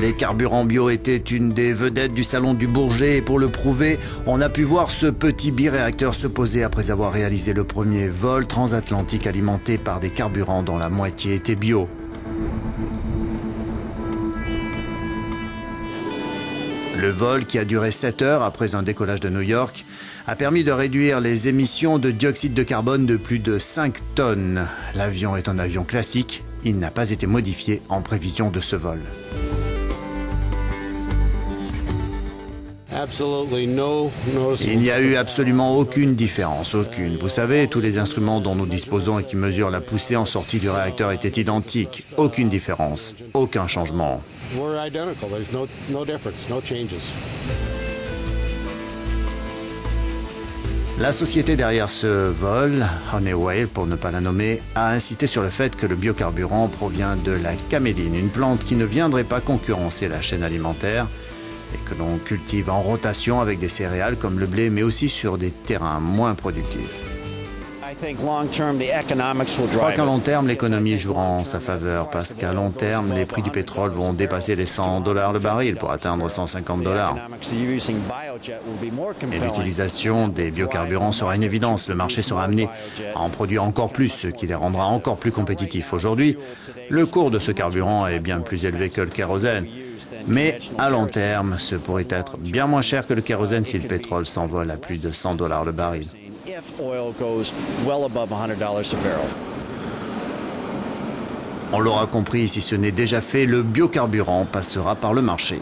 Les carburants bio étaient une des vedettes du salon du Bourget et pour le prouver, on a pu voir ce petit biréacteur se poser après avoir réalisé le premier vol transatlantique alimenté par des carburants dont la moitié était bio. Le vol, qui a duré 7 heures après un décollage de New York, a permis de réduire les émissions de dioxyde de carbone de plus de 5 tonnes. L'avion est un avion classique, il n'a pas été modifié en prévision de ce vol. Il n'y a eu absolument aucune différence, aucune. Vous savez, tous les instruments dont nous disposons et qui mesurent la poussée en sortie du réacteur étaient identiques. Aucune différence, aucun changement. La société derrière ce vol, Honeywell pour ne pas la nommer, a insisté sur le fait que le biocarburant provient de la caméline, une plante qui ne viendrait pas concurrencer la chaîne alimentaire et que l'on cultive en rotation avec des céréales comme le blé, mais aussi sur des terrains moins productifs. Je crois qu'à long terme, l'économie jouera en sa faveur parce qu'à long terme, les prix du pétrole vont dépasser les $100 le baril pour atteindre $150. Et l'utilisation des biocarburants sera une évidence. Le marché sera amené à en produire encore plus, ce qui les rendra encore plus compétitifs. Aujourd'hui, le cours de ce carburant est bien plus élevé que le kérosène. Mais à long terme, ce pourrait être bien moins cher que le kérosène si le pétrole s'envole à plus de $100 le baril. On l'aura compris, si ce n'est déjà fait, le biocarburant passera par le marché.